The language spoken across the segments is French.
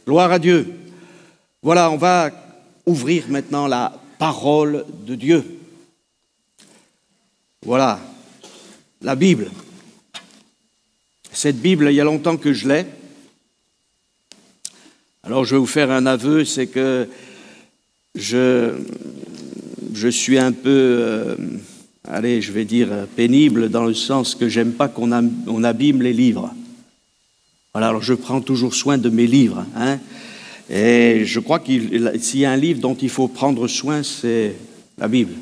Gloire à Dieu. Voilà, on va ouvrir maintenant la parole de Dieu. Voilà, la Bible. Cette Bible, il y a longtemps que je l'ai. Alors, je vais vous faire un aveu, c'est que je suis un peu, je vais dire pénible, dans le sens que j'aime pas qu'on abîme les livres. Voilà, alors je prends toujours soin de mes livres, hein. Et je crois s'il y a un livre dont il faut prendre soin, c'est la Bible.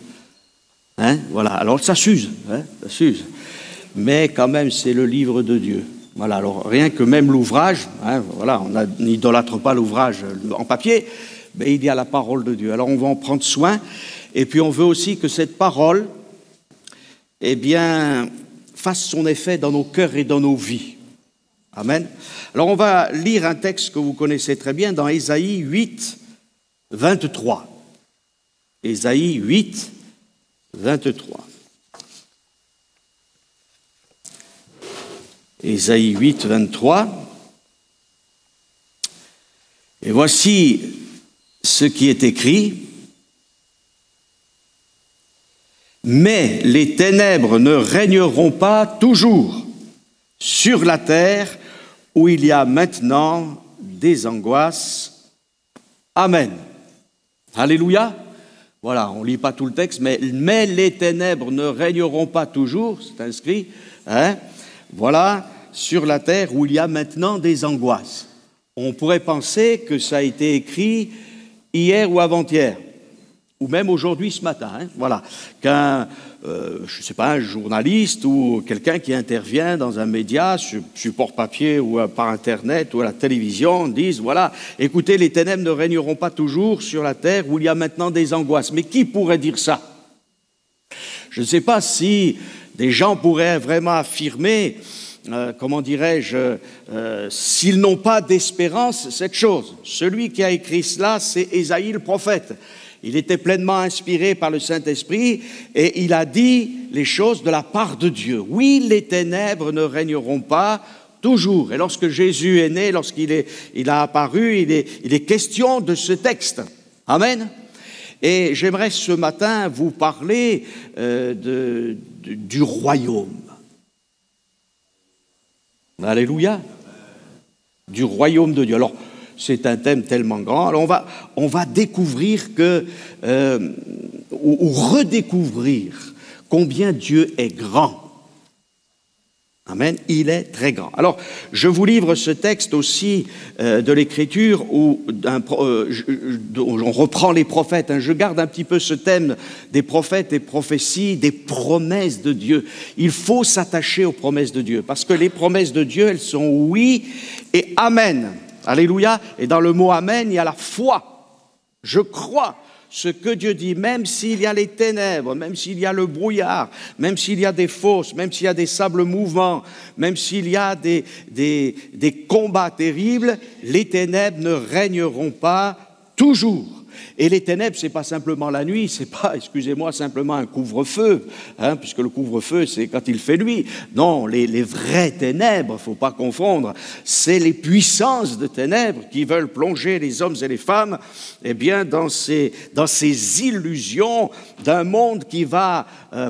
Hein, voilà, alors ça s'use, hein, ça s'use. Mais quand même, c'est le livre de Dieu. Voilà, alors rien que même l'ouvrage, hein, voilà, on n'idolâtre pas l'ouvrage en papier, mais il y a la parole de Dieu. Alors on va en prendre soin, et puis on veut aussi que cette parole, eh bien, fasse son effet dans nos cœurs et dans nos vies. Amen. Alors on va lire un texte que vous connaissez très bien dans Ésaïe 8, 23. Ésaïe 8, 23. Ésaïe 8, 23. Et voici ce qui est écrit. Mais les ténèbres ne régneront pas toujours sur la terre où il y a maintenant des angoisses. Amen. Alléluia. Voilà, on ne lit pas tout le texte, mais les ténèbres ne régneront pas toujours, c'est inscrit, hein, voilà, sur la terre où il y a maintenant des angoisses. On pourrait penser que ça a été écrit hier ou avant-hier, ou même aujourd'hui, ce matin, hein, voilà, qu'un je ne sais pas, un journaliste ou quelqu'un qui intervient dans un média, support papier ou par Internet ou à la télévision, dise, voilà, écoutez, les ténèbres ne régneront pas toujours sur la terre où il y a maintenant des angoisses. Mais qui pourrait dire ça? Je ne sais pas si des gens pourraient vraiment affirmer, comment dirais-je, s'ils n'ont pas d'espérance, cette chose. Celui qui a écrit cela, c'est Ésaïe le prophète. Il était pleinement inspiré par le Saint-Esprit et il a dit les choses de la part de Dieu. Oui, les ténèbres ne régneront pas toujours. Et lorsque Jésus est né, il a apparu, il est question de ce texte. Amen. Et j'aimerais ce matin vous parler du royaume. Alléluia. Du royaume de Dieu. Alors, c'est un thème tellement grand. Alors on va découvrir ou redécouvrir combien Dieu est grand. Amen. Il est très grand. Alors, je vous livre ce texte aussi de l'Écriture où on reprend les prophètes. Hein. Je garde un petit peu ce thème des prophètes et prophéties, des promesses de Dieu. Il faut s'attacher aux promesses de Dieu parce que les promesses de Dieu, elles sont oui et amen. Alléluia. Et dans le mot amen, il y a la foi. Je crois ce que Dieu dit, même s'il y a les ténèbres, même s'il y a le brouillard, même s'il y a des fosses, même s'il y a des sables mouvants, même s'il y a des combats terribles, les ténèbres ne régneront pas toujours. Et les ténèbres, c'est pas simplement la nuit, c'est pas, excusez-moi, simplement un couvre-feu, hein, puisque le couvre-feu, c'est quand il fait nuit. Non, les vraies ténèbres, faut pas confondre, c'est les puissances de ténèbres qui veulent plonger les hommes et les femmes, eh bien, dans ces illusions d'un monde qui va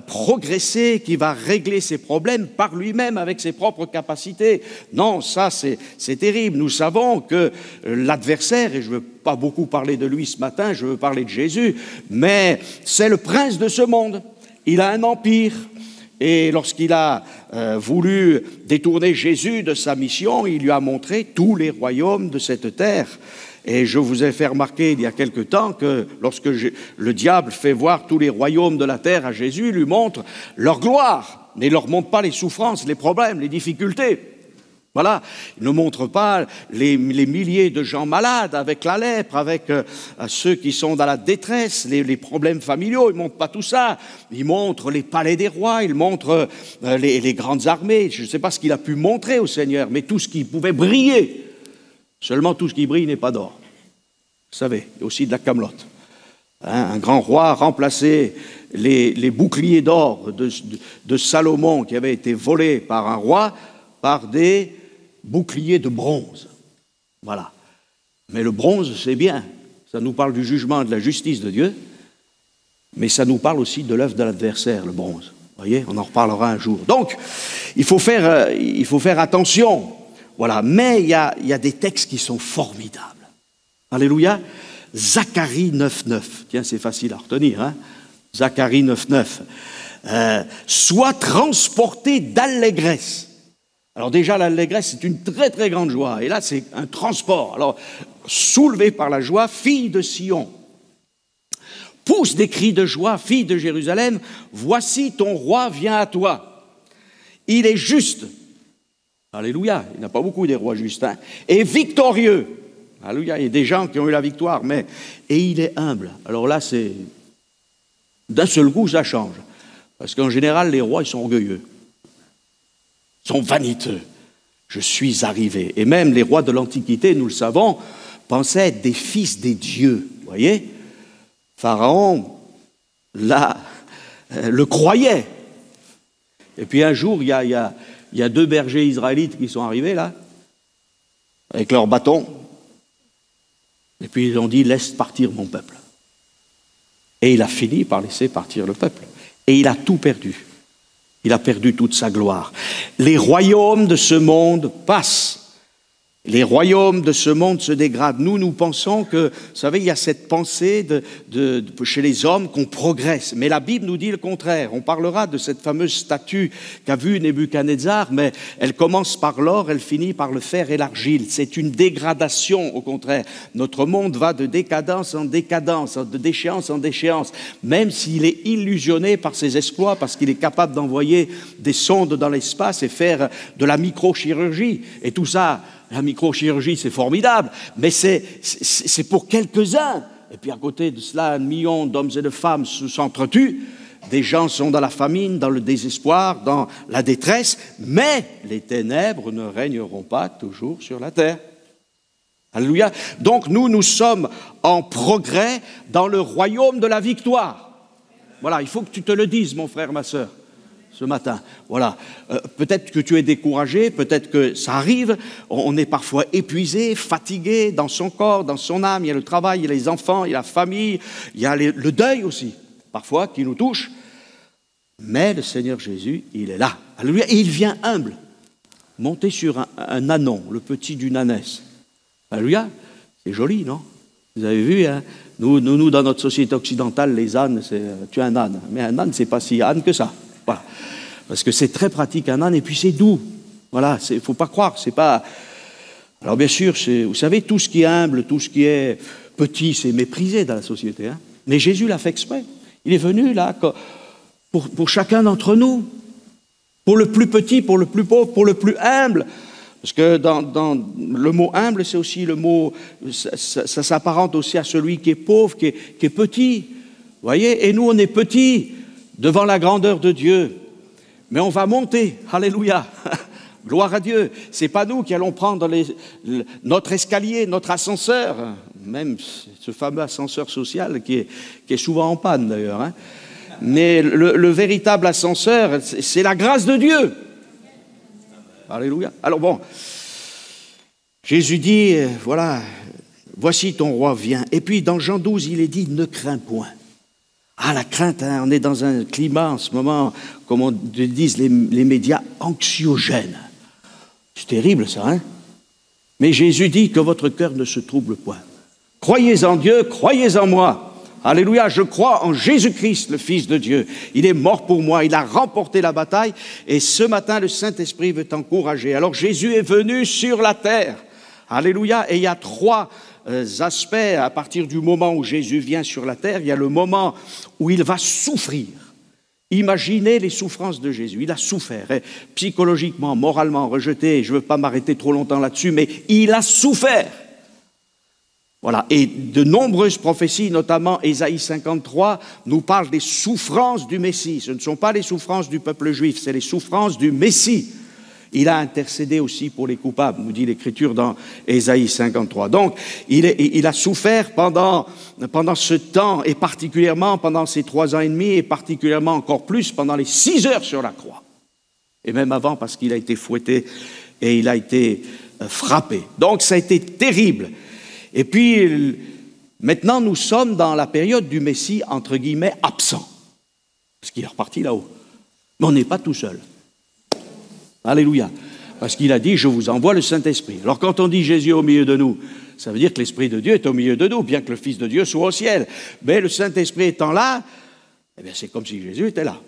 progresser, qui va régler ses problèmes par lui-même avec ses propres capacités. Non, ça, c'est terrible. Nous savons que l'adversaire, et je veux pas beaucoup parler de lui ce matin, je veux parler de Jésus, mais c'est le prince de ce monde. Il a un empire. Et lorsqu'il a voulu détourner Jésus de sa mission, il lui a montré tous les royaumes de cette terre. Et je vous ai fait remarquer il y a quelque temps que lorsque le diable fait voir tous les royaumes de la terre à Jésus, il lui montre leur gloire, mais il ne leur montre pas les souffrances, les problèmes, les difficultés. Voilà, il ne montre pas les milliers de gens malades avec la lèpre, avec ceux qui sont dans la détresse, les problèmes familiaux, il ne montre pas tout ça. Il montre les palais des rois, il montre les grandes armées. Je ne sais pas ce qu'il a pu montrer au Seigneur, mais tout ce qui pouvait briller. Seulement tout ce qui brille n'est pas d'or. Vous savez, il y a aussi de la camelote. Hein, un grand roi a remplacé les boucliers d'or de Salomon qui avaient été volés par un roi par des boucliers de bronze. Voilà. Mais le bronze, c'est bien. Ça nous parle du jugement et de la justice de Dieu, mais ça nous parle aussi de l'œuvre de l'adversaire, le bronze. Vous voyez, on en reparlera un jour. Donc, il faut faire attention. Voilà. Mais il y a des textes qui sont formidables. Alléluia. Zacharie 9,9. Tiens, c'est facile à retenir. Hein? Zacharie 9,9. Sois transporté d'allégresse. Alors déjà, l'allégresse, c'est une très très grande joie. Et là, c'est un transport. Alors, soulevé par la joie, fille de Sion. Pousse des cris de joie, fille de Jérusalem. Voici ton roi vient à toi. Il est juste. Alléluia. Il n'y en a pas beaucoup des rois justes. Hein? Et victorieux. Alléluia. Il y a des gens qui ont eu la victoire. Et il est humble. Alors là, c'est... D'un seul coup, ça change. Parce qu'en général, les rois, ils sont orgueilleux. Ils sont vaniteux. Je suis arrivé. Et même les rois de l'Antiquité, nous le savons, pensaient être des fils des dieux. Vous voyez ? Pharaon, là, le croyait. Et puis un jour, il y a 2 bergers israélites qui sont arrivés, là, avec leurs bâtons. Et puis ils ont dit, laisse partir mon peuple. Et il a fini par laisser partir le peuple. Et il a tout perdu. Il a perdu toute sa gloire. Les royaumes de ce monde passent. Les royaumes de ce monde se dégradent. Nous pensons que, vous savez, il y a cette pensée chez les hommes qu'on progresse. Mais la Bible nous dit le contraire. On parlera de cette fameuse statue qu'a vue Nebuchadnezzar, mais elle commence par l'or, elle finit par le fer et l'argile. C'est une dégradation, au contraire. Notre monde va de décadence en décadence, de déchéance en déchéance, même s'il est illusionné par ses exploits, parce qu'il est capable d'envoyer des sondes dans l'espace et faire de la microchirurgie. Et tout ça... La microchirurgie, c'est formidable, mais c'est pour quelques-uns. Et puis à côté de cela, 1 million d'hommes et de femmes s'entretuent. Des gens sont dans la famine, dans le désespoir, dans la détresse, mais les ténèbres ne régneront pas toujours sur la terre. Alléluia. Donc nous sommes en progrès dans le royaume de la victoire. Voilà, il faut que tu te le dises, mon frère, ma sœur. Ce matin, voilà. Peut-être que tu es découragé, peut-être que ça arrive, on est parfois épuisé, fatigué dans son corps, dans son âme, il y a le travail, il y a les enfants, il y a la famille, il y a le deuil aussi, parfois, qui nous touche. Mais le Seigneur Jésus, il est là. Alléluia. Et il vient humble, monter sur un ânon, le petit d'une ânesse. Alléluia. C'est joli, non? Vous avez vu, hein? Nous, dans notre société occidentale, les ânes, tu es un âne. Mais un âne, c'est pas si âne que ça. Voilà. Parce que c'est très pratique un âne et puis c'est doux. Voilà, il ne faut pas croire, c'est pas... Alors bien sûr, vous savez, tout ce qui est humble, tout ce qui est petit, c'est méprisé dans la société. Hein. Mais Jésus l'a fait exprès. Il est venu là pour chacun d'entre nous. Pour le plus petit, pour le plus pauvre, pour le plus humble. Parce que dans le mot humble, c'est aussi le mot... Ça s'apparente aussi à celui qui est pauvre, qui est petit. Vous voyez? Et nous, on est petits devant la grandeur de Dieu. Mais on va monter, alléluia, gloire à Dieu. Ce n'est pas nous qui allons prendre notre escalier, notre ascenseur, même ce fameux ascenseur social qui est souvent en panne d'ailleurs. Hein. Mais le véritable ascenseur, c'est la grâce de Dieu. Alléluia. Alors bon, Jésus dit, voilà, voici ton roi vient. Et puis dans Jean 12, il est dit, ne crains point. Ah, la crainte, hein, on est dans un climat en ce moment, comme on disent les médias, anxiogène. C'est terrible ça, hein? Mais Jésus dit que votre cœur ne se trouble point. Croyez en Dieu, croyez en moi. Alléluia, je crois en Jésus-Christ, le Fils de Dieu. Il est mort pour moi, il a remporté la bataille et ce matin, le Saint-Esprit veut t'encourager. Alors Jésus est venu sur la terre. Alléluia, et il y a 3 aspects à partir du moment où Jésus vient sur la terre. Il y a le moment où il va souffrir. Imaginez les souffrances de Jésus. Il a souffert, psychologiquement, moralement, rejeté. Je ne veux pas m'arrêter trop longtemps là-dessus, mais il a souffert. Voilà. Et de nombreuses prophéties, notamment Ésaïe 53, nous parlent des souffrances du Messie. Ce ne sont pas les souffrances du peuple juif, c'est les souffrances du Messie. Il a intercédé aussi pour les coupables, nous dit l'Écriture dans Ésaïe 53. Donc, il a souffert pendant ce temps, et particulièrement pendant ces 3 ans et demi, et particulièrement encore plus pendant les 6 heures sur la croix. Et même avant, parce qu'il a été fouetté et il a été frappé. Donc, ça a été terrible. Et puis, maintenant, nous sommes dans la période du Messie, entre guillemets, absent. Parce qu'il est reparti là-haut. Mais on n'est pas tout seul. Alléluia. Parce qu'il a dit, je vous envoie le Saint-Esprit. Alors quand on dit Jésus est au milieu de nous, ça veut dire que l'Esprit de Dieu est au milieu de nous, bien que le Fils de Dieu soit au ciel. Mais le Saint-Esprit étant là, eh bien c'est comme si Jésus était là.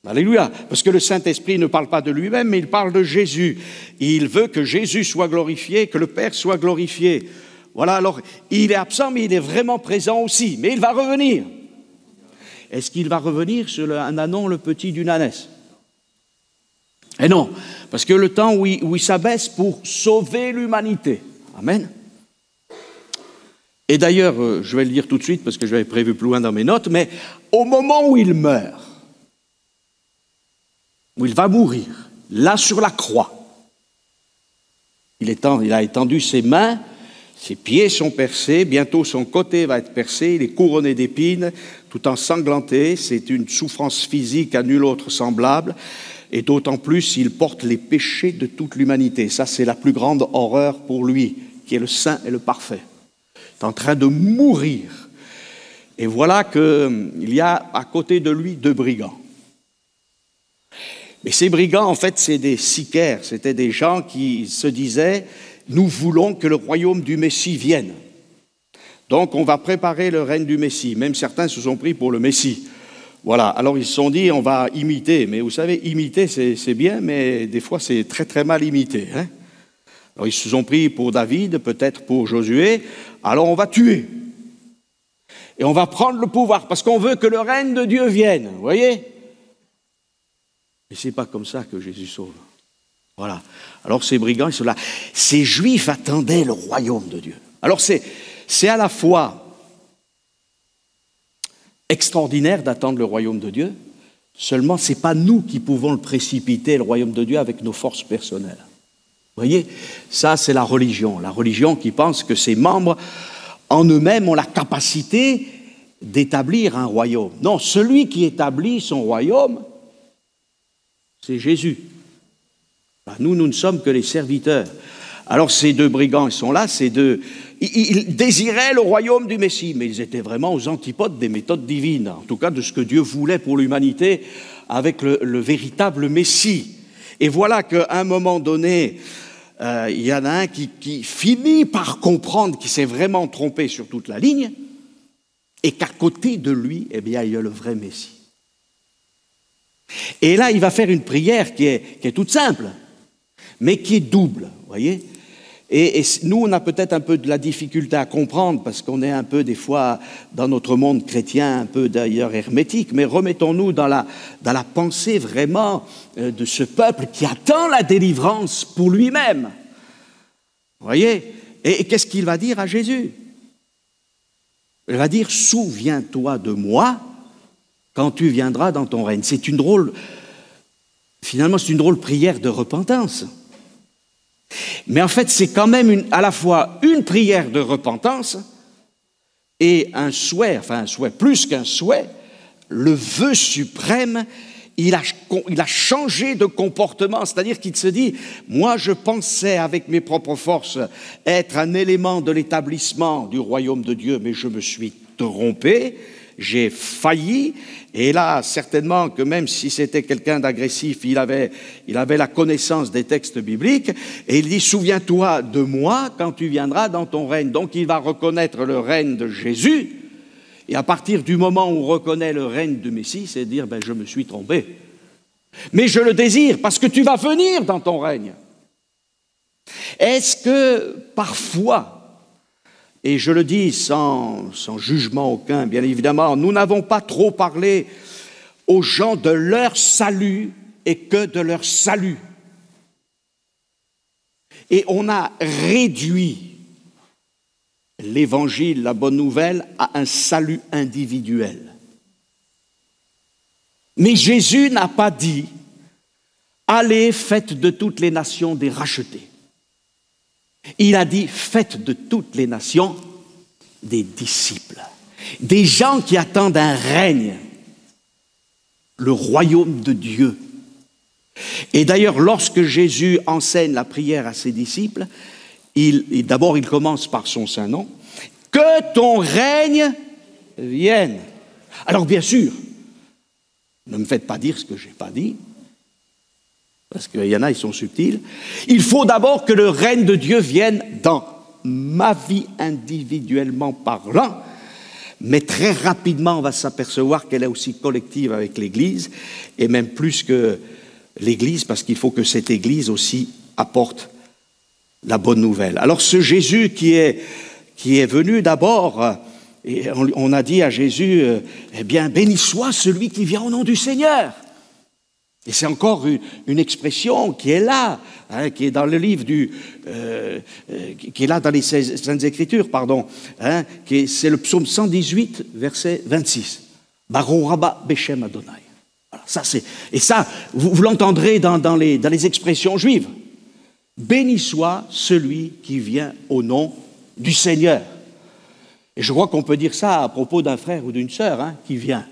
Alléluia. Parce que le Saint-Esprit ne parle pas de lui-même, mais il parle de Jésus. Il veut que Jésus soit glorifié, que le Père soit glorifié. Voilà, alors il est absent, mais il est vraiment présent aussi. Mais il va revenir. Est-ce qu'il va revenir sur un ânon, le petit d'une ânesse? Et non, parce que le temps où il s'abaisse pour sauver l'humanité. Amen. Et d'ailleurs, je vais le dire tout de suite, parce que je l'avais prévu plus loin dans mes notes, mais au moment où il meurt, où il va mourir, là sur la croix, il a étendu ses mains, ses pieds sont percés, bientôt son côté va être percé, il est couronné d'épines, tout ensanglanté, c'est une souffrance physique à nul autre semblable, et d'autant plus il porte les péchés de toute l'humanité. Ça, c'est la plus grande horreur pour lui, qui est le saint et le parfait. Il est en train de mourir. Et voilà qu'il y a à côté de lui 2 brigands. Mais ces brigands, en fait, c'est des sicaires, c'était des gens qui se disaient « Nous voulons que le royaume du Messie vienne. Donc on va préparer le règne du Messie. » Même certains se sont pris pour le Messie. Voilà, alors ils se sont dit, on va imiter. Mais vous savez, imiter, c'est bien, mais des fois, c'est très, très mal imité. Hein. Alors ils se sont pris pour David, peut-être pour Josué. Alors on va tuer. Et on va prendre le pouvoir, parce qu'on veut que le règne de Dieu vienne. Vous voyez? Mais ce n'est pas comme ça que Jésus sauve. Voilà. Alors ces brigands, ils sont là. Ces Juifs attendaient le royaume de Dieu. Alors c'est à la fois extraordinaire d'attendre le royaume de Dieu, seulement ce n'est pas nous qui pouvons le précipiter, le royaume de Dieu, avec nos forces personnelles. Vous voyez, ça c'est la religion qui pense que ses membres en eux-mêmes ont la capacité d'établir un royaume. Non, celui qui établit son royaume, c'est Jésus. Nous ne sommes que les serviteurs. Alors ces 2 brigands, ils sont là, ils désiraient le royaume du Messie, mais ils étaient vraiment aux antipodes des méthodes divines, en tout cas de ce que Dieu voulait pour l'humanité avec le véritable Messie. Et voilà qu'à un moment donné, il y en a un qui finit par comprendre qu'il s'est vraiment trompé sur toute la ligne, et qu'à côté de lui, eh bien, il y a le vrai Messie. Et là, il va faire une prière qui est toute simple, mais qui est double, vous voyez. Et nous, on a peut-être un peu de la difficulté à comprendre, parce qu'on est un peu, des fois, dans notre monde chrétien, un peu d'ailleurs hermétique, mais remettons-nous dans la pensée vraiment de ce peuple qui attend la délivrance pour lui-même. Vous voyez? Et qu'est-ce qu'il va dire à Jésus? Il va dire, souviens-toi de moi quand tu viendras dans ton règne. Finalement, c'est une drôle prière de repentance. Mais en fait, c'est quand même à la fois une prière de repentance et un souhait, plus qu'un souhait, le vœu suprême. Il a changé de comportement, c'est-à-dire qu'il se dit, moi je pensais avec mes propres forces être un élément de l'établissement du royaume de Dieu, mais je me suis trompé, j'ai failli, et là certainement que même si c'était quelqu'un d'agressif, il avait la connaissance des textes bibliques, et il dit, souviens-toi de moi quand tu viendras dans ton règne. Donc il va reconnaître le règne de Jésus. Et à partir du moment où on reconnaît le règne du Messie, c'est dire, je me suis trompé. Mais je le désire parce que tu vas venir dans ton règne. Est-ce que parfois, et je le dis sans jugement aucun, bien évidemment, nous n'avons pas trop parlé aux gens de leur salut et que de leur salut. Et on a réduit l'évangile, la bonne nouvelle, à un salut individuel. Mais Jésus n'a pas dit « Allez, faites de toutes les nations des rachetés ». Il a dit « Faites de toutes les nations des disciples ». Des gens qui attendent un règne, le royaume de Dieu. Et d'ailleurs, lorsque Jésus enseigne la prière à ses disciples, D'abord, il commence par son saint nom. Que ton règne vienne. Alors bien sûr, ne me faites pas dire ce que je n'ai pas dit, parce qu'il y en a, ils sont subtils. Il faut d'abord que le règne de Dieu vienne dans ma vie individuellement parlant, mais très rapidement, on va s'apercevoir qu'elle est aussi collective avec l'Église, et même plus que l'Église, parce qu'il faut que cette Église aussi apporte la bonne nouvelle. Alors ce Jésus qui est venu d'abord, et on a dit à Jésus, eh bien, béni soit celui qui vient au nom du Seigneur. Et c'est encore une expression qui est là, hein, qui est dans le livre qui est là dans les Saintes Écritures, pardon, hein, c'est le psaume 118, verset 26. Baruch Rabba Beshem Adonai. Voilà, ça, vous l'entendrez dans les expressions juives. Béni soit celui qui vient au nom du Seigneur. Et je crois qu'on peut dire ça à propos d'un frère ou d'une sœur, hein, qui vient.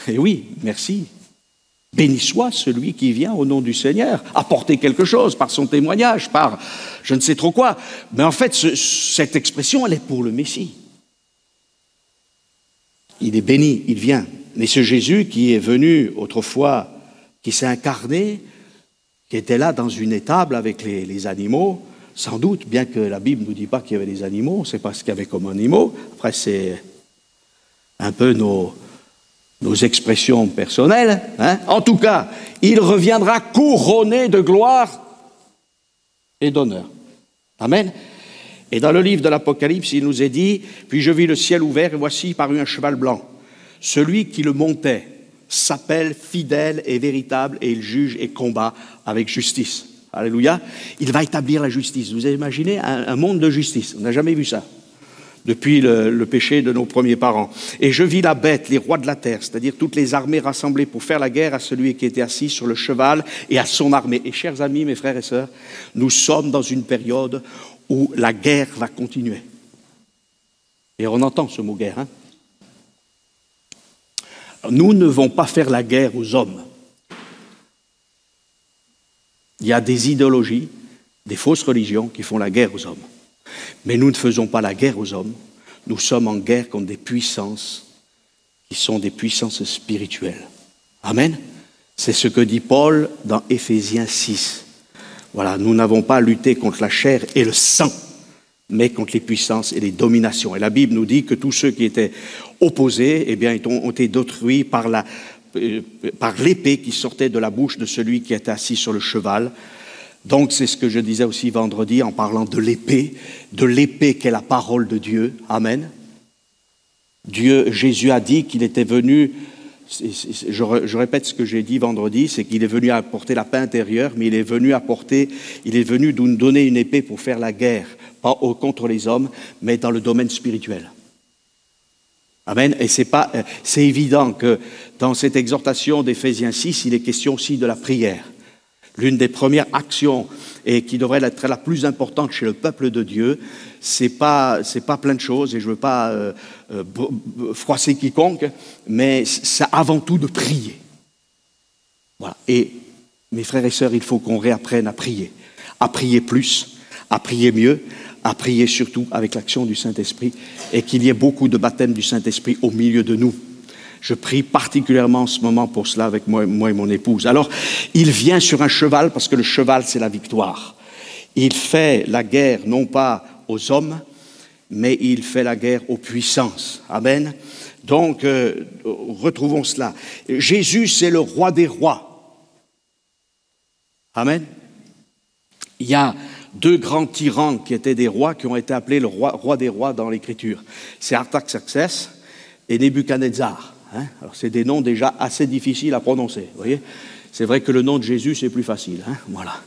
Et oui, merci. Béni soit celui qui vient au nom du Seigneur, apporter quelque chose par son témoignage, par je ne sais trop quoi. Mais en fait, cette expression, elle est pour le Messie. Il est béni, il vient. Mais ce Jésus qui est venu autrefois, qui s'est incarné, qui était là dans une étable avec les animaux, sans doute, bien que la Bible ne nous dit pas qu'il y avait des animaux, on ne sait pas ce qu'il y avait comme animaux. Après, c'est un peu nos expressions personnelles, hein. En tout cas, il reviendra couronné de gloire et d'honneur. Amen. Et dans le livre de l'Apocalypse, il nous est dit, puis je vis le ciel ouvert et voici parut un cheval blanc. Celui qui le montait s'appelle fidèle et véritable et il juge et combat avec justice. Alléluia. Il va établir la justice. Vous avez imaginé un monde de justice. On n'a jamais vu ça depuis le péché de nos premiers parents. Et je vis la bête, les rois de la terre, c'est-à-dire toutes les armées rassemblées pour faire la guerre à celui qui était assis sur le cheval et à son armée. Et chers amis, mes frères et sœurs, nous sommes dans une période où la guerre va continuer. Et on entend ce mot guerre, hein. Nous ne devons pas faire la guerre aux hommes. Il y a des idéologies, des fausses religions qui font la guerre aux hommes. Mais nous ne faisons pas la guerre aux hommes. Nous sommes en guerre contre des puissances qui sont des puissances spirituelles. Amen. C'est ce que dit Paul dans Éphésiens 6. Voilà, nous n'avons pas à lutter contre la chair et le sang, mais contre les puissances et les dominations. Et la Bible nous dit que tous ceux qui étaient opposés, eh bien, ont été détruits par l'épée qui sortait de la bouche de celui qui était assis sur le cheval. Donc, c'est ce que je disais aussi vendredi en parlant de l'épée qu'est la parole de Dieu. Amen. Jésus a dit qu'il était venu, je répète ce que j'ai dit vendredi, c'est qu'il est venu apporter la paix intérieure, mais il est venu nous donner une épée pour faire la guerre, pas contre les hommes, mais dans le domaine spirituel. Amen. Et c'est évident que dans cette exhortation d'Éphésiens 6, il est question aussi de la prière. L'une des premières actions, et qui devrait être la plus importante chez le peuple de Dieu, c'est pas plein de choses, et je ne veux pas froisser quiconque, mais c'est avant tout de prier. Voilà. Et mes frères et sœurs, il faut qu'on réapprenne à prier plus, à prier mieux, à prier surtout avec l'action du Saint-Esprit, et qu'il y ait beaucoup de baptême du Saint-Esprit au milieu de nous. Je prie particulièrement en ce moment pour cela avec moi et mon épouse. Alors, il vient sur un cheval, parce que le cheval, c'est la victoire. Il fait la guerre, non pas aux hommes, mais il fait la guerre aux puissances. Amen. Donc, retrouvons cela. Jésus, c'est le roi des rois. Amen. Il y a deux grands tyrans qui étaient des rois, qui ont été appelés le roi des rois dans l'Écriture. C'est Artaxerxès et Nebuchadnezzar. Hein? Alors, c'est des noms déjà assez difficiles à prononcer. Vous voyez, c'est vrai que le nom de Jésus, c'est plus facile. Hein? Voilà.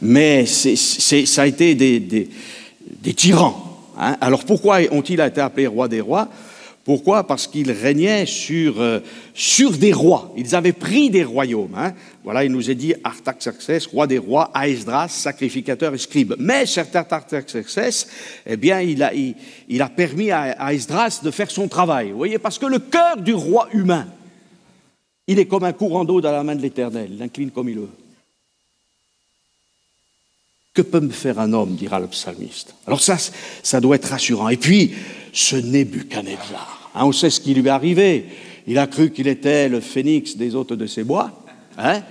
Mais ça a été des tyrans. Hein? Alors, pourquoi ont-ils été appelés rois des rois? Pourquoi? Parce qu'ils régnaient sur des rois. Ils avaient pris des royaumes. Hein? Voilà, il nous est dit Artaxerxès, roi des rois, à Esdras, sacrificateur et scribe. Mais cet Artaxerxès, eh bien, il a permis à Esdras de faire son travail. Vous voyez, parce que le cœur du roi humain, il est comme un courant d'eau dans la main de l'Éternel. Il incline comme il veut. Que peut me faire un homme, dira le psalmiste. Alors ça doit être rassurant. Et puis, ce Nebuchadnezzar, on sait ce qui lui est arrivé. Il a cru qu'il était le phénix des hôtes de ses bois, hein,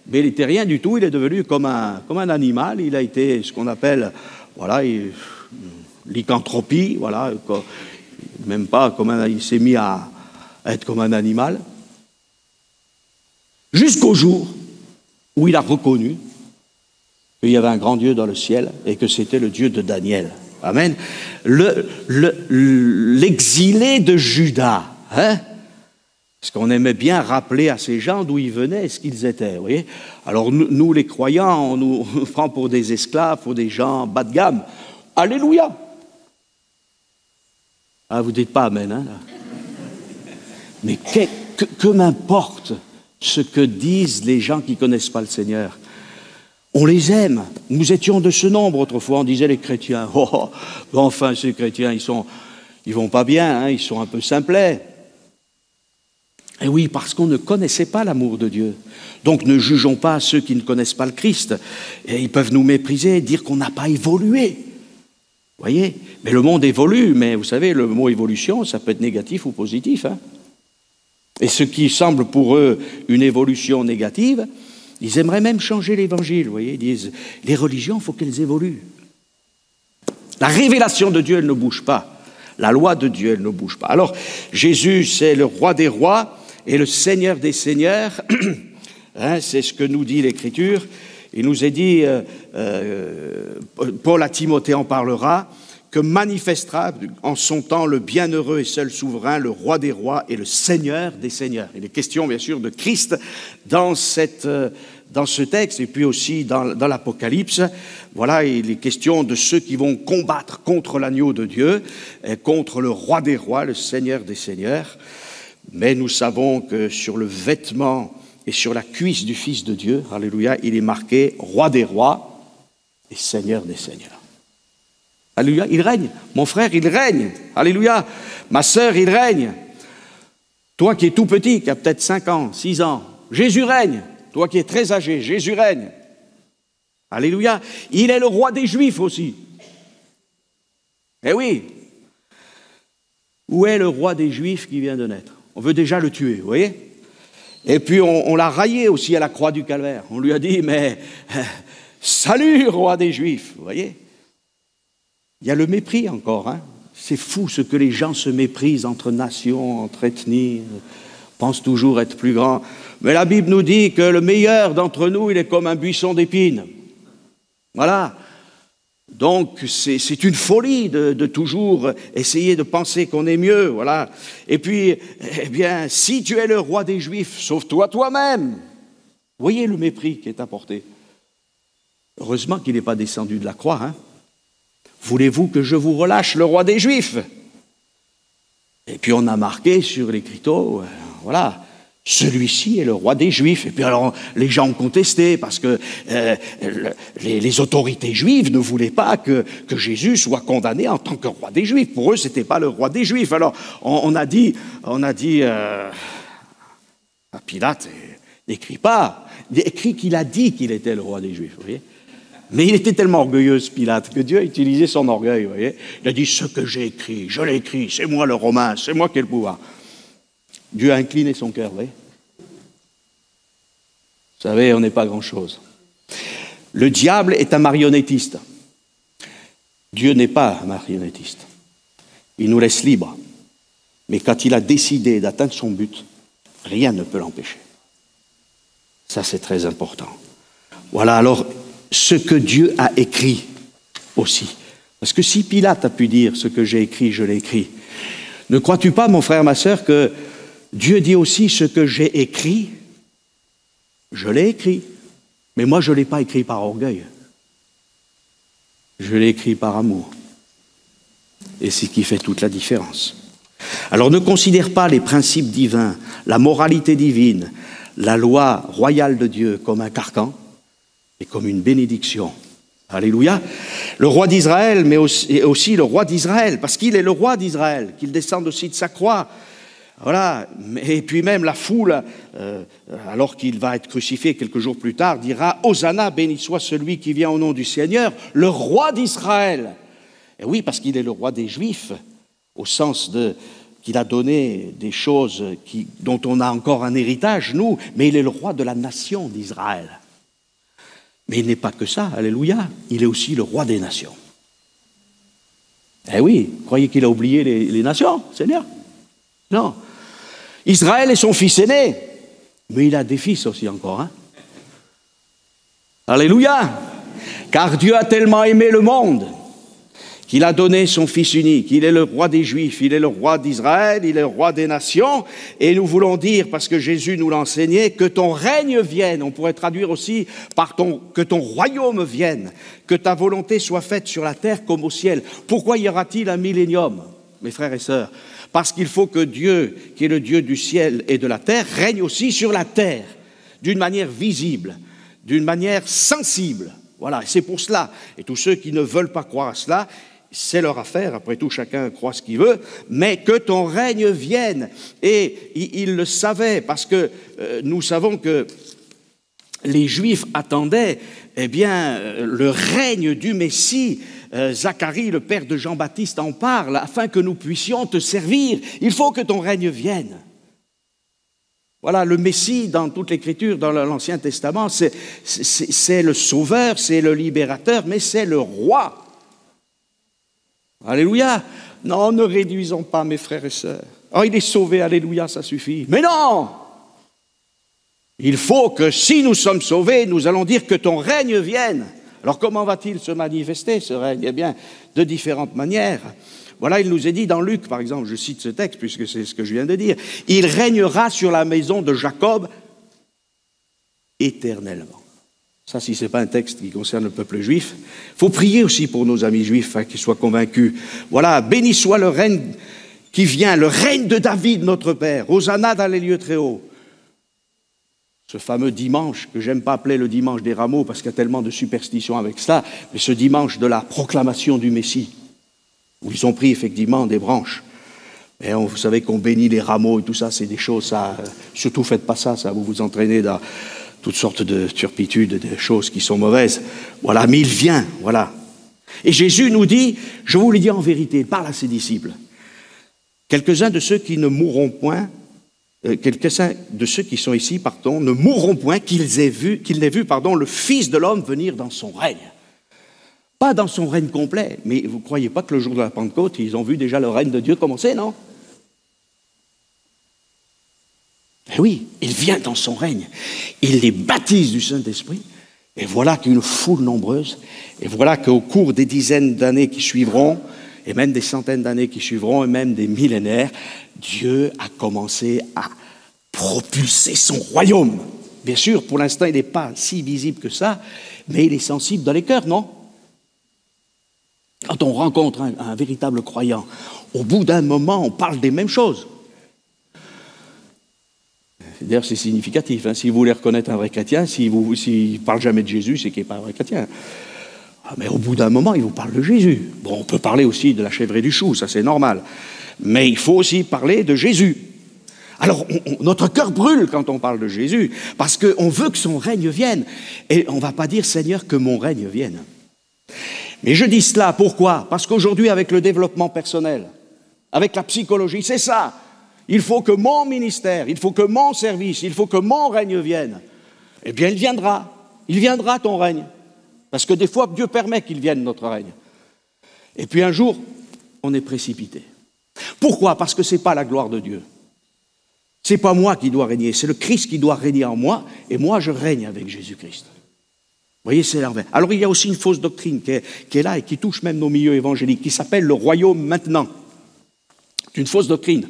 mais il n'était rien du tout. Il est devenu comme un animal. Il a été ce qu'on appelle, voilà, lycanthropie, voilà, même pas il s'est mis à être comme un animal. Jusqu'au jour où il a reconnu qu'il y avait un grand Dieu dans le ciel et que c'était le Dieu de Daniel. Amen. L'exilé de Juda, hein? Parce qu'on aimait bien rappeler à ces gens d'où ils venaient et ce qu'ils étaient. Vous voyez. Alors nous, les croyants, on nous prend pour des esclaves, pour des gens bas de gamme. Alléluia. Ah, vous ne dites pas amen, hein, là. Mais que m'importe ce que disent les gens qui ne connaissent pas le Seigneur. On les aime. Nous étions de ce nombre autrefois, on disait les chrétiens. Oh, enfin, ces chrétiens, ils vont pas bien, hein, ils sont un peu simplets. Et oui, parce qu'on ne connaissait pas l'amour de Dieu. Donc ne jugeons pas ceux qui ne connaissent pas le Christ. Et ils peuvent nous mépriser, dire qu'on n'a pas évolué. Vous voyez? Mais le monde évolue, mais vous savez, le mot évolution, ça peut être négatif ou positif, hein. Et ce qui semble pour eux une évolution négative, ils aimeraient même changer l'évangile, vous voyez, ils disent, les religions, il faut qu'elles évoluent. La révélation de Dieu, elle ne bouge pas. La loi de Dieu, elle ne bouge pas. Alors, Jésus, c'est le roi des rois et le Seigneur des seigneurs. Hein, c'est ce que nous dit l'Écriture. Il nous est dit, Paul à Timothée en parlera, que manifestera en son temps le bienheureux et seul souverain, le roi des rois et le Seigneur des seigneurs. Il est question, bien sûr, de Christ dans ce texte, et puis aussi dans l'Apocalypse. Voilà, il est question de ceux qui vont combattre contre l'agneau de Dieu, et contre le roi des rois, le Seigneur des seigneurs. Mais nous savons que sur le vêtement et sur la cuisse du Fils de Dieu, alléluia, il est marqué roi des rois et Seigneur des seigneurs. Alléluia, il règne. Mon frère, il règne. Alléluia. Ma sœur, il règne. Toi qui es tout petit, qui as peut-être 5 ans, 6 ans, Jésus règne. Toi qui es très âgé, Jésus règne. Alléluia. Il est le roi des Juifs aussi. Eh oui. Où est le roi des Juifs qui vient de naître? On veut déjà le tuer, vous voyez? Et puis on l'a raillé aussi à la croix du Calvaire. On lui a dit, mais salut, roi des Juifs, vous voyez? Il y a le mépris encore, hein. C'est fou ce que les gens se méprisent entre nations, entre ethnies, pensent toujours être plus grands. Mais la Bible nous dit que le meilleur d'entre nous, il est comme un buisson d'épines. Voilà. Donc c'est une folie de toujours essayer de penser qu'on est mieux, voilà. Et puis, eh bien, si tu es le roi des Juifs, sauve-toi toi-même. Voyez le mépris qui est apporté. Heureusement qu'il n'est pas descendu de la croix, hein. Voulez-vous que je vous relâche le roi des Juifs? Et puis on a marqué sur l'écriteau, voilà, celui-ci est le roi des Juifs. Et puis alors les gens ont contesté parce que les autorités juives ne voulaient pas que Jésus soit condamné en tant que roi des Juifs. Pour eux, c'était pas le roi des Juifs. Alors on a dit à Pilate, n'écris pas, écris qu'il a dit qu'il était le roi des Juifs, vous voyez. Mais il était tellement orgueilleux, ce Pilate, que Dieu a utilisé son orgueil, vous voyez. Il a dit, ce que j'ai écrit, je l'ai écrit, c'est moi le Romain, c'est moi qui ai le pouvoir. Dieu a incliné son cœur, vous voyez. Vous savez, on n'est pas grand-chose. Le diable est un marionnettiste. Dieu n'est pas un marionnettiste. Il nous laisse libres. Mais quand il a décidé d'atteindre son but, rien ne peut l'empêcher. Ça, c'est très important. Voilà, alors, ce que Dieu a écrit aussi. Parce que si Pilate a pu dire ce que j'ai écrit, je l'ai écrit, ne crois-tu pas, mon frère, ma sœur, que Dieu dit aussi ce que j'ai écrit, je l'ai écrit. Mais moi, je ne l'ai pas écrit par orgueil. Je l'ai écrit par amour. Et c'est ce qui fait toute la différence. Alors ne considère pas les principes divins, la moralité divine, la loi royale de Dieu comme un carcan, et comme une bénédiction. Alléluia. Le roi d'Israël, mais aussi le roi d'Israël, parce qu'il est le roi d'Israël, qu'il descende aussi de sa croix. Voilà, et puis même la foule, alors qu'il va être crucifié quelques jours plus tard, dira « Hosanna, béni soit celui qui vient au nom du Seigneur, le roi d'Israël ». Et oui, parce qu'il est le roi des Juifs, au sens qu'il a donné des choses dont on a encore un héritage, nous, mais il est le roi de la nation d'Israël. Mais il n'est pas que ça, alléluia, il est aussi le roi des nations. Eh oui, croyez qu'il a oublié les nations, Seigneur? Non. Israël est son fils aîné, mais il a des fils aussi encore. Hein? Alléluia! Car Dieu a tellement aimé le monde qu'il a donné son Fils unique. Il est le roi des Juifs, il est le roi d'Israël, il est le roi des nations. Et nous voulons dire, parce que Jésus nous l'a enseigné, que ton règne vienne. On pourrait traduire aussi par que ton royaume vienne, que ta volonté soit faite sur la terre comme au ciel. Pourquoi y aura-t-il un millénium, mes frères et sœurs? Parce qu'il faut que Dieu, qui est le Dieu du ciel et de la terre, règne aussi sur la terre, d'une manière visible, d'une manière sensible. Voilà, c'est pour cela. Et tous ceux qui ne veulent pas croire à cela, c'est leur affaire, après tout chacun croit ce qu'il veut, mais que ton règne vienne. Et il le savait, parce que nous savons que les Juifs attendaient eh bien, le règne du Messie. Zacharie, le père de Jean-Baptiste, en parle, afin que nous puissions te servir. Il faut que ton règne vienne. Voilà, le Messie, dans toute l'Écriture, dans l'Ancien Testament, c'est le Sauveur, c'est le Libérateur, mais c'est le Roi. Alléluia. Non, ne réduisons pas, mes frères et sœurs. Oh, il est sauvé, alléluia, ça suffit. Mais non! Il faut que si nous sommes sauvés, nous allons dire que ton règne vienne. Alors comment va-t-il se manifester, ce règne? Eh bien, de différentes manières. Voilà, il nous est dit dans Luc, par exemple, je cite ce texte puisque c'est ce que je viens de dire, « Il régnera sur la maison de Jacob éternellement ». Ça, si ce n'est pas un texte qui concerne le peuple juif, il faut prier aussi pour nos amis juifs, qu'ils soient convaincus. Voilà, béni soit le règne qui vient, le règne de David, notre Père. Hosanna dans les lieux très hauts. Ce fameux dimanche, que j'aime pas appeler le dimanche des rameaux, parce qu'il y a tellement de superstitions avec ça, mais ce dimanche de la proclamation du Messie, où ils ont pris effectivement des branches. Et vous savez qu'on bénit les rameaux et tout ça, c'est des choses, ça, surtout faites pas ça, vous vous entraînez dans toutes sortes de turpitudes, de choses qui sont mauvaises. Voilà, mais il vient, voilà. Et Jésus nous dit, je vous le dis en vérité, il parle à ses disciples, quelques-uns de ceux qui ne mourront point, quelques-uns de ceux qui sont ici, pardon, ne mourront point qu'ils n'aient vu, le Fils de l'homme venir dans son règne. Pas dans son règne complet, mais vous ne croyez pas que le jour de la Pentecôte, ils ont vu déjà le règne de Dieu commencer, non? Eh oui, il vient dans son règne, il les baptise du Saint-Esprit, et voilà qu'une foule nombreuse, et voilà qu'au cours des dizaines d'années qui suivront, et même des centaines d'années qui suivront, et même des millénaires, Dieu a commencé à propulser son royaume. Bien sûr, pour l'instant, il n'est pas si visible que ça, mais il est sensible dans les cœurs, non? Quand on rencontre un véritable croyant, au bout d'un moment, on parle des mêmes choses. D'ailleurs, c'est significatif. Hein. Si vous voulez reconnaître un vrai chrétien, s'il ne parle jamais de Jésus, c'est qu'il n'est pas un vrai chrétien. Mais au bout d'un moment, il vous parle de Jésus. Bon, on peut parler aussi de la chèvre et du chou, ça c'est normal. Mais il faut aussi parler de Jésus. Alors, notre cœur brûle quand on parle de Jésus, parce qu'on veut que son règne vienne. Et on ne va pas dire, Seigneur, que mon règne vienne. Mais je dis cela, pourquoi? Parce qu'aujourd'hui, avec le développement personnel, avec la psychologie, c'est ça. Il faut que mon ministère, il faut que mon service, il faut que mon règne vienne. Eh bien, il viendra ton règne. Parce que des fois, Dieu permet qu'il vienne notre règne. Et puis un jour, on est précipité. Pourquoi? Parce que ce n'est pas la gloire de Dieu. Ce n'est pas moi qui dois régner, c'est le Christ qui doit régner en moi, et moi je règne avec Jésus-Christ. Vous voyez, c'est l'envers. Alors il y a aussi une fausse doctrine qui est là et qui touche même nos milieux évangéliques, qui s'appelle le royaume maintenant. C'est une fausse doctrine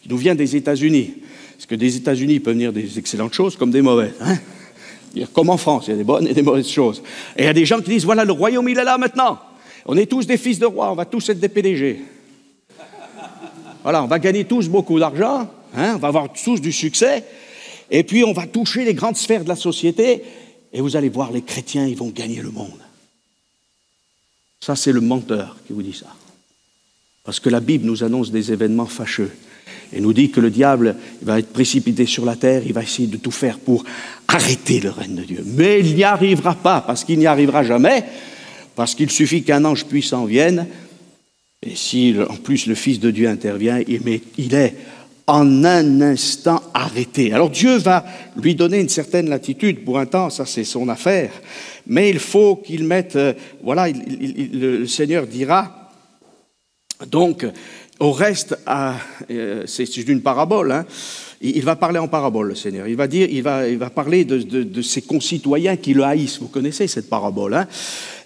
qui nous vient des États-Unis. Parce que des États-Unis, il peut venir des excellentes choses comme des mauvaises. Hein? Comme en France, il y a des bonnes et des mauvaises choses. Et il y a des gens qui disent, voilà, le royaume, il est là maintenant. On est tous des fils de roi, on va tous être des PDG. Voilà, on va gagner tous beaucoup d'argent, hein, on va avoir tous du succès, et puis on va toucher les grandes sphères de la société, et vous allez voir, les chrétiens, ils vont gagner le monde. Ça, c'est le menteur qui vous dit ça. Parce que la Bible nous annonce des événements fâcheux. et nous dit que le diable va être précipité sur la terre, il va essayer de tout faire pour arrêter le règne de Dieu. Mais il n'y arrivera pas, parce qu'il n'y arrivera jamais, parce qu'il suffit qu'un ange puissant vienne, et si en plus le Fils de Dieu intervient, il est en un instant arrêté. Alors Dieu va lui donner une certaine latitude pour un temps, ça c'est son affaire, mais il faut qu'il mette, le Seigneur dira, donc au reste, c'est une parabole, hein, il va parler en parabole le Seigneur, il va parler de ses concitoyens qui le haïssent, vous connaissez cette parabole, hein,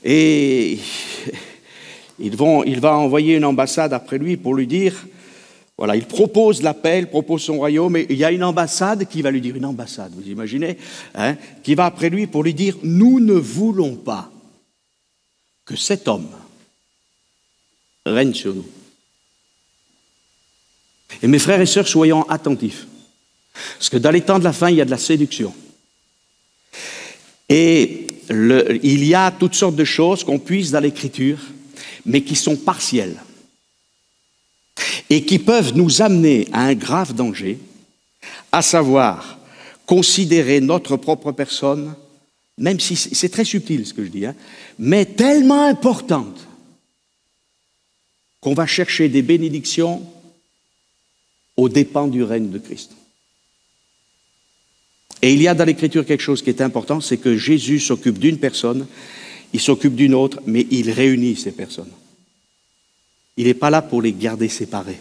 et il va envoyer une ambassade après lui pour lui dire, voilà, il propose l'appel, propose son royaume, et il y a une ambassade qui va lui dire, une ambassade, vous imaginez, hein, qui va après lui pour lui dire, nous ne voulons pas que cet homme règne sur nous. Et mes frères et sœurs, soyons attentifs, parce que dans les temps de la fin, il y a de la séduction. Et il y a toutes sortes de choses qu'on puise dans l'Écriture, mais qui sont partielles. Et qui peuvent nous amener à un grave danger, à savoir considérer notre propre personne, même si c'est très subtil ce que je dis, hein, mais tellement importante qu'on va chercher des bénédictions aux dépens du règne de Christ. Et il y a dans l'Écriture quelque chose qui est important, c'est que Jésus s'occupe d'une personne, il s'occupe d'une autre, mais il réunit ces personnes. Il n'est pas là pour les garder séparés.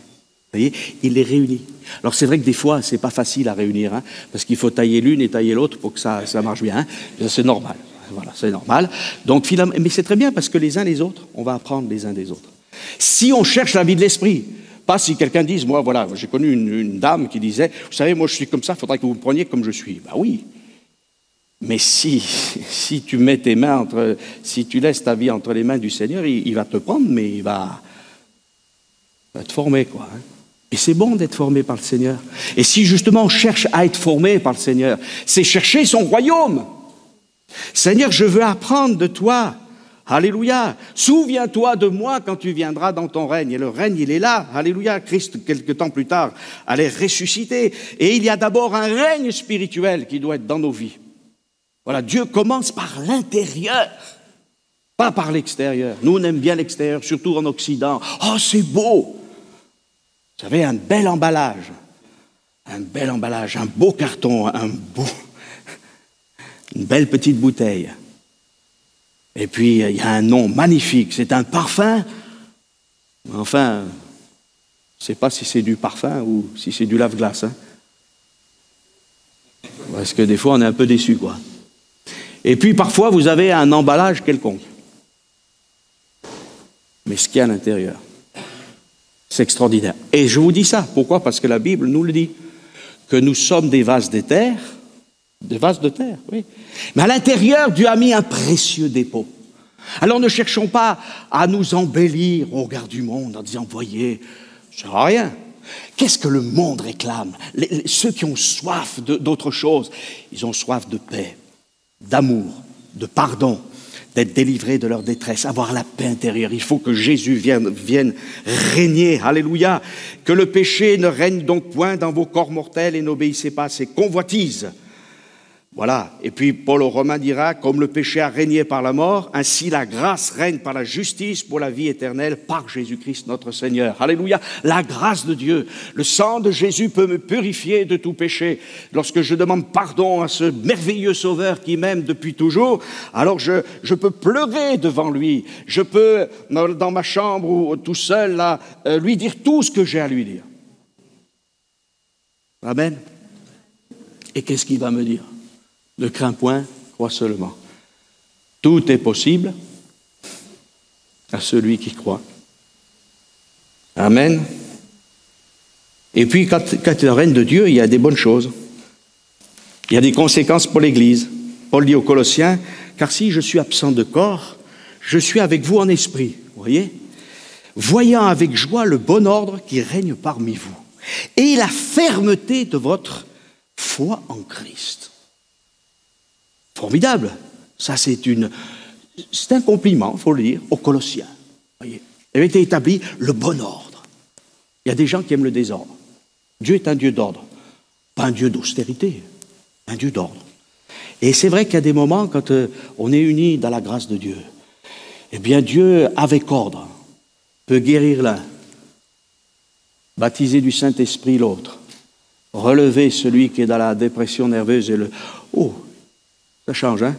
Vous voyez, il les réunit. Alors c'est vrai que des fois, c'est pas facile à réunir, hein, parce qu'il faut tailler l'une et tailler l'autre pour que ça marche bien. Hein. C'est normal. Voilà, c'est normal. Donc finalement, mais c'est très bien parce que les uns les autres, on va apprendre les uns des autres. Si on cherche la vie de l'esprit, pas si quelqu'un dise, moi voilà, j'ai connu une dame qui disait, vous savez, moi je suis comme ça, il faudrait que vous me preniez comme je suis. Ben oui. Mais si tu mets tes mains si tu laisses ta vie entre les mains du Seigneur, il va te prendre, mais il va te former, quoi. Hein. Et c'est bon d'être formé par le Seigneur. Et si justement on cherche à être formé par le Seigneur, c'est chercher son royaume. Seigneur, je veux apprendre de toi. Alléluia. Souviens-toi de moi quand tu viendras dans ton règne. Et le règne, il est là. Alléluia. Christ, quelque temps plus tard, allait ressusciter. Et il y a d'abord un règne spirituel qui doit être dans nos vies. Voilà, Dieu commence par l'intérieur, pas par l'extérieur. Nous, on aime bien l'extérieur, surtout en Occident. Oh, c'est beau. Vous savez, un bel emballage, un beau carton, une belle petite bouteille. Et puis, il y a un nom magnifique, c'est un parfum. Enfin, je ne sais pas si c'est du parfum ou si c'est du lave-glace. Hein. Parce que des fois, on est un peu déçu, quoi. Et puis, parfois, vous avez un emballage quelconque. Mais ce qu'il y a à l'intérieur, c'est extraordinaire. Et je vous dis ça, pourquoi? Parce que la Bible nous le dit, que nous sommes des vases de terre, oui. Mais à l'intérieur, Dieu a mis un précieux dépôt. Alors ne cherchons pas à nous embellir au regard du monde en disant, voyez, ça sert à rien. Qu'est-ce que le monde réclame? Ceux qui ont soif d'autre chose, ils ont soif de paix, d'amour, de pardon, d'être délivrés de leur détresse, avoir la paix intérieure. Il faut que Jésus vienne régner, alléluia, que le péché ne règne donc point dans vos corps mortels et n'obéissez pas à ses convoitises. Voilà, et puis Paul aux Romains dira, comme le péché a régné par la mort, ainsi la grâce règne par la justice pour la vie éternelle par Jésus-Christ notre Seigneur. Alléluia, la grâce de Dieu, le sang de Jésus peut me purifier de tout péché. Lorsque je demande pardon à ce merveilleux Sauveur qui m'aime depuis toujours, alors je peux pleurer devant lui, je peux, dans ma chambre ou tout seul, là, lui dire tout ce que j'ai à lui dire. Amen. Et qu'est-ce qu'il va me dire? Ne crains point, crois seulement. Tout est possible à celui qui croit. Amen. Et puis, quand il y a le règne de Dieu, il y a des bonnes choses. Il y a des conséquences pour l'Église. Paul dit aux Colossiens, « Car si je suis absent de corps, je suis avec vous en esprit. » Vous voyez? Voyant avec joie le bon ordre qui règne parmi vous et la fermeté de votre foi en Christ. Formidable. Ça, c'est un compliment, il faut le dire, aux Colossiens. Voyez, il avait été établi le bon ordre. Il y a des gens qui aiment le désordre. Dieu est un Dieu d'ordre, pas un Dieu d'austérité, un Dieu d'ordre. Et c'est vrai qu'il y a des moments quand on est unis dans la grâce de Dieu, eh bien Dieu, avec ordre, peut guérir l'un, baptiser du Saint-Esprit l'autre, relever celui qui est dans la dépression nerveuse et Oh, ça change, hein?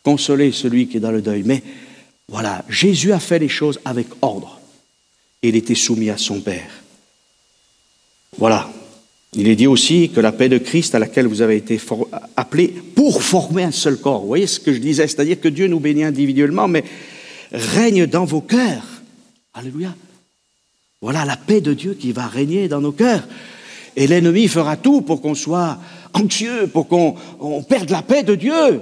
Consoler celui qui est dans le deuil. Mais voilà, Jésus a fait les choses avec ordre. Il était soumis à son Père. Voilà. Il est dit aussi que la paix de Christ à laquelle vous avez été appelés pour former un seul corps. Vous voyez ce que je disais, c'est-à-dire que Dieu nous bénit individuellement, mais règne dans vos cœurs. Alléluia. Voilà la paix de Dieu qui va régner dans nos cœurs. Et l'ennemi fera tout pour qu'on soit anxieux, pour qu'on perde la paix de Dieu.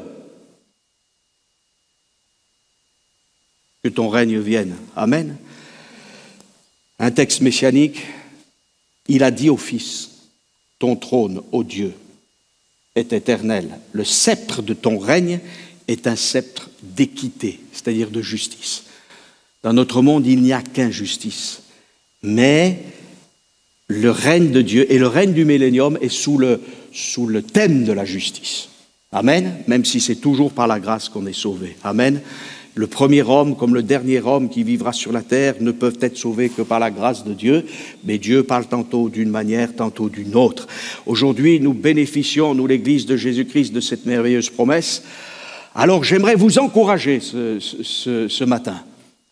Que ton règne vienne. Amen. Un texte messianique, il a dit au Fils, ton trône, ô Dieu, est éternel. Le sceptre de ton règne est un sceptre d'équité, c'est-à-dire de justice. Dans notre monde, il n'y a qu'injustice. Mais le règne de Dieu et le règne du millénium est sous le thème de la justice. Amen. Même si c'est toujours par la grâce qu'on est sauvé. Amen. Le premier homme comme le dernier homme qui vivra sur la terre ne peuvent être sauvés que par la grâce de Dieu, mais Dieu parle tantôt d'une manière, tantôt d'une autre. Aujourd'hui, nous bénéficions, nous l'Église de Jésus-Christ, de cette merveilleuse promesse. Alors j'aimerais vous encourager ce matin.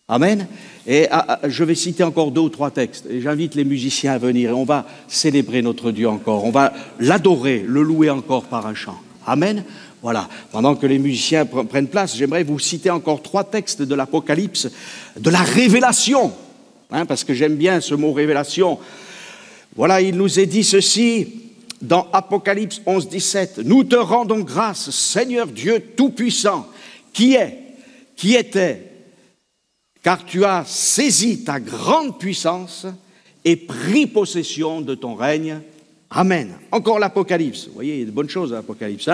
Amen. Et je vais citer encore 2 ou 3 textes. Et j'invite les musiciens à venir et on va célébrer notre Dieu encore. On va l'adorer, le louer encore par un chant. Amen. Voilà. Pendant que les musiciens prennent place, j'aimerais vous citer encore 3 textes de l'Apocalypse, de la révélation. Parce que j'aime bien ce mot révélation. Voilà, il nous est dit ceci dans Apocalypse 11, 17. Nous te rendons grâce, Seigneur Dieu Tout-Puissant, qui était, car tu as saisi ta grande puissance et pris possession de ton règne. Amen. Encore l'Apocalypse. Vous voyez, il y a de bonnes choses à l'Apocalypse.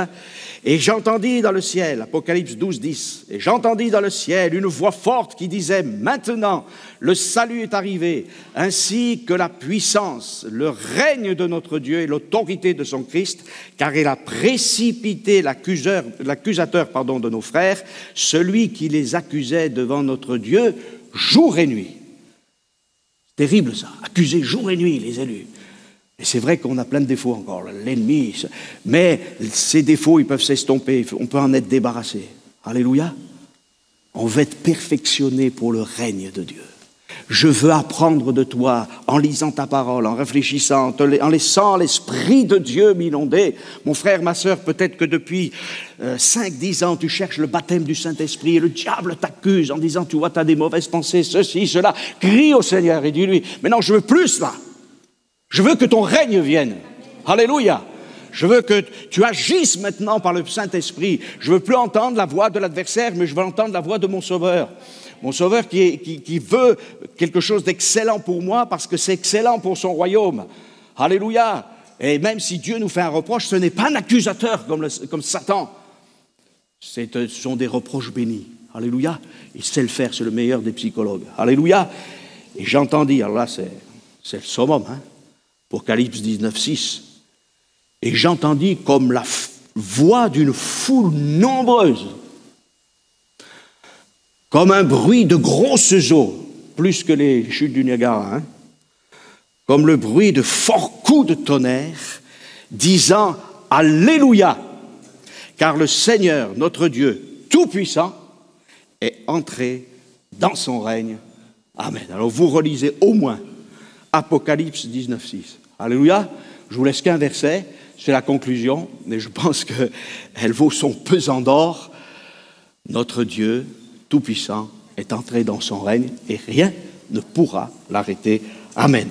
Et j'entendis dans le ciel, Apocalypse 12, 10, et j'entendis dans le ciel une voix forte qui disait, maintenant, le salut est arrivé, ainsi que la puissance, le règne de notre Dieu et l'autorité de son Christ, car il a précipité l'accusateur de nos frères, celui qui les accusait devant notre Dieu jour et nuit. Terrible ça, accuser jour et nuit les élus. Et c'est vrai qu'on a plein de défauts encore, l'ennemi, mais ces défauts, ils peuvent s'estomper, on peut en être débarrassé. Alléluia. On veut être perfectionné pour le règne de Dieu. Je veux apprendre de toi en lisant ta parole, en réfléchissant, en laissant l'Esprit de Dieu m'inonder. Mon frère, ma sœur, peut-être que depuis 5-10 ans, tu cherches le baptême du Saint-Esprit et le diable t'accuse en disant, tu vois, tu as des mauvaises pensées, ceci, cela. Crie au Seigneur et dis-lui, mais non, je veux plus là. Je veux que ton règne vienne. Alléluia. Je veux que tu agisses maintenant par le Saint-Esprit. Je ne veux plus entendre la voix de l'adversaire, mais je veux entendre la voix de mon Sauveur. Mon Sauveur qui veut quelque chose d'excellent pour moi parce que c'est excellent pour son royaume. Alléluia. Et même si Dieu nous fait un reproche, ce n'est pas un accusateur comme Satan. Ce sont des reproches bénis. Alléluia. Il sait le faire, c'est le meilleur des psychologues. Alléluia. Et j'entendis, alors là c'est le summum, Apocalypse 19, 6. Et j'entendis comme la voix d'une foule nombreuse, comme un bruit de grosses eaux, plus que les chutes du Niagara, comme le bruit de forts coups de tonnerre, disant « Alléluia » car le Seigneur, notre Dieu Tout-Puissant, est entré dans son règne. Amen. Alors vous relisez au moins Apocalypse 19, 6. Alléluia. Je vous laisse qu'un verset, c'est la conclusion, mais je pense qu'elle vaut son pesant d'or. Notre Dieu Tout-Puissant est entré dans son règne et rien ne pourra l'arrêter. Amen.